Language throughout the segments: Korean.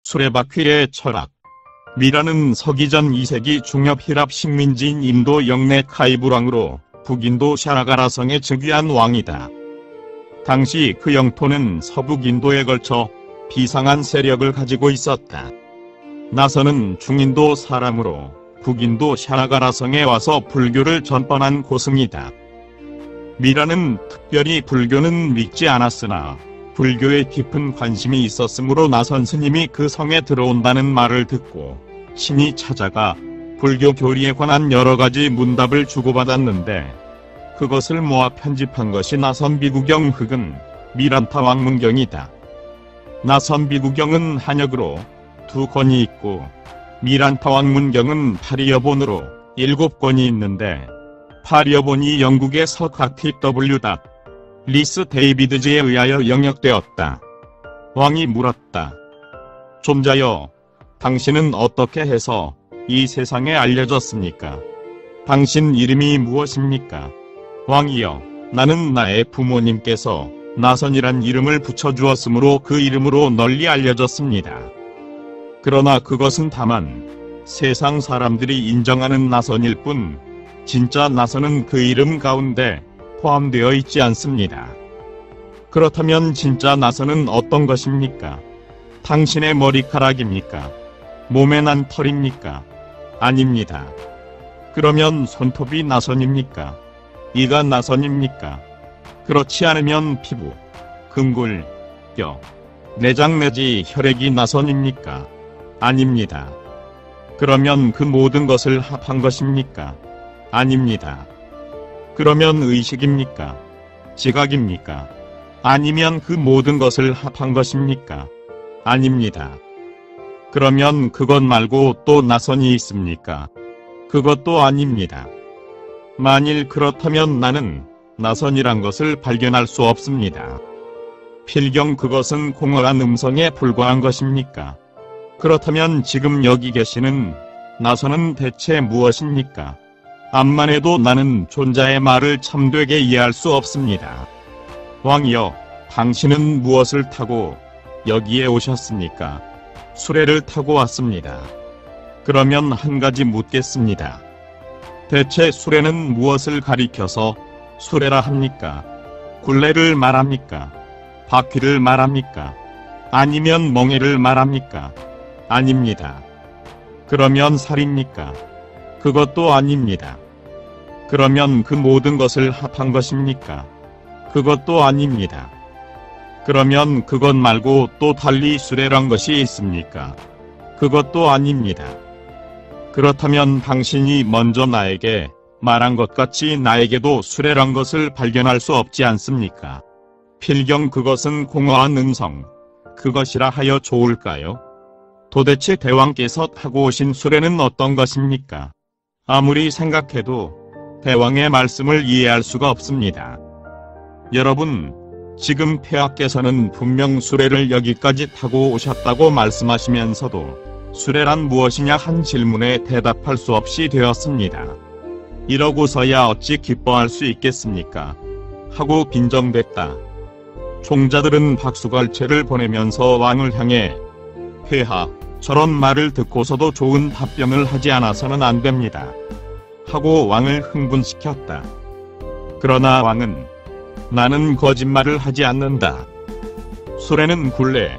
수레바퀴의 철학. 미라는 서기전 2세기 중엽 히랍 식민지인 인도 영내 카이불 왕으로 북인도 샤라가라성에 즉위한 왕이다. 당시 그 영토는 서북 인도에 걸쳐 비상한 세력을 가지고 있었다. 나서는 중인도 사람으로 북인도 샤라가라성에 와서 불교를 전번한 고승이다. 미라는 특별히 불교는 믿지 않았으나 불교에 깊은 관심이 있었으므로 나선 스님이 그 성에 들어온다는 말을 듣고 친히 찾아가 불교 교리에 관한 여러가지 문답을 주고받았는데 그것을 모아 편집한 것이 나선비구경 흑은 미란타왕문경이다. 나선비구경은 한역으로 2권이 있고 미란타왕문경은 파리어본으로 7권이 있는데 파리어본이 영국의 서카티 W. 리스 데이비드즈에 의하여 영역되었다. 왕이 물었다. 좀자여, 당신은 어떻게 해서 이 세상에 알려졌습니까? 당신 이름이 무엇입니까? 왕이여, 나는 나의 부모님께서 나선이란 이름을 붙여주었으므로 그 이름으로 널리 알려졌습니다. 그러나 그것은 다만 세상 사람들이 인정하는 나선일 뿐 진짜 나선은 그 이름 가운데 포함되어 있지 않습니다. 그렇다면 진짜 나선은 어떤 것입니까? 당신의 머리카락입니까? 몸에 난 털입니까? 아닙니다. 그러면 손톱이 나선입니까? 이가 나선입니까? 그렇지 않으면 피부, 근골, 뼈, 내장 내지 혈액이 나선입니까? 아닙니다. 그러면 그 모든 것을 합한 것입니까? 아닙니다. 그러면 의식입니까? 지각입니까? 아니면 그 모든 것을 합한 것입니까? 아닙니다. 그러면 그것 말고 또 나선이 있습니까? 그것도 아닙니다. 만일 그렇다면 나는 나선이란 것을 발견할 수 없습니다. 필경 그것은 공허한 음성에 불과한 것입니까? 그렇다면 지금 여기 계시는 나선은 대체 무엇입니까? 암만 해도 나는 존자의 말을 참되게 이해할 수 없습니다. 왕이여, 당신은 무엇을 타고 여기에 오셨습니까? 수레를 타고 왔습니다. 그러면 한 가지 묻겠습니다. 대체 수레는 무엇을 가리켜서 수레라 합니까? 굴레를 말합니까? 바퀴를 말합니까? 아니면 멍에를 말합니까? 아닙니다. 그러면 살입니까? 그것도 아닙니다. 그러면 그 모든 것을 합한 것입니까? 그것도 아닙니다. 그러면 그것 말고 또 달리 수레란 것이 있습니까? 그것도 아닙니다. 그렇다면 당신이 먼저 나에게 말한 것 같이 나에게도 수레란 것을 발견할 수 없지 않습니까? 필경 그것은 공허한 음성, 그것이라 하여 좋을까요? 도대체 대왕께서 타고 오신 수레는 어떤 것입니까? 아무리 생각해도 대왕의 말씀을 이해할 수가 없습니다. 여러분, 지금 폐하께서는 분명 수레를 여기까지 타고 오셨다고 말씀하시면서도 수레란 무엇이냐 한 질문에 대답할 수 없이 되었습니다. 이러고서야 어찌 기뻐할 수 있겠습니까? 하고 빈정댔다. 종자들은 박수갈채를 보내면서 왕을 향해 폐하, 저런 말을 듣고서도 좋은 답변을 하지 않아서는 안 됩니다. 하고 왕을 흥분시켰다. 그러나 왕은 나는 거짓말을 하지 않는다. 수레는 굴레,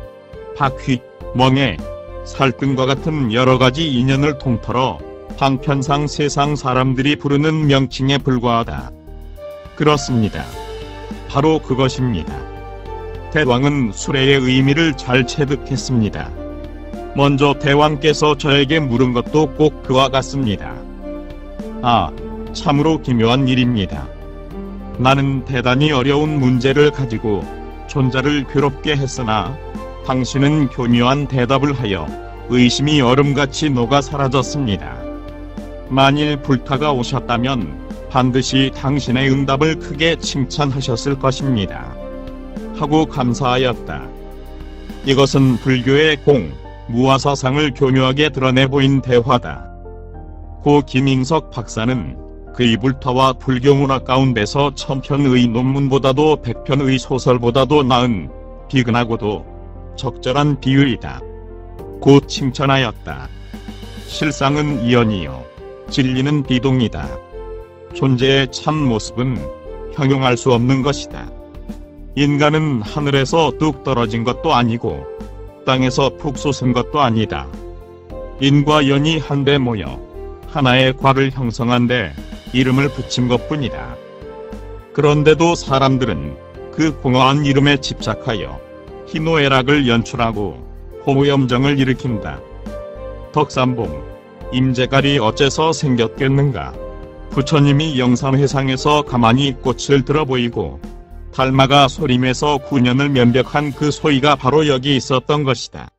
바퀴, 멍에, 살 등과 같은 여러가지 인연을 통틀어 방편상 세상 사람들이 부르는 명칭에 불과하다. 그렇습니다. 바로 그것입니다. 대왕은 수레의 의미를 잘 체득했습니다. 먼저 대왕께서 저에게 물은 것도 꼭 그와 같습니다. 아, 참으로 기묘한 일입니다. 나는 대단히 어려운 문제를 가지고 존자를 괴롭게 했으나 당신은 교묘한 대답을 하여 의심이 얼음같이 녹아 사라졌습니다. 만일 불타가 오셨다면 반드시 당신의 응답을 크게 칭찬하셨을 것입니다. 하고 감사하였다. 이것은 불교의 무아사상을 교묘하게 드러내 보인 대화다. 고 김잉석 박사는 그의 불타와 불교문화 가운데서 1000편의 논문보다도 100편의 소설보다도 나은 비근하고도 적절한 비율이다. 곧 칭찬하였다. 실상은 이연이요 진리는 비동이다. 존재의 참 모습은 형용할 수 없는 것이다. 인간은 하늘에서 뚝 떨어진 것도 아니고 땅에서 푹 솟은 것도 아니다. 인과 연이 한데 모여 하나의 과를 형성한 데 이름을 붙인 것뿐이다. 그런데도 사람들은 그 공허한 이름에 집착하여 희노애락을 연출하고 호무염정을 일으킨다. 덕삼봉, 임재갈이 어째서 생겼겠는가? 부처님이 영삼회상에서 가만히 꽃을 들어 보이고 달마가 소림에서 9년을 면벽한 그 소위가 바로 여기 있었던 것이다.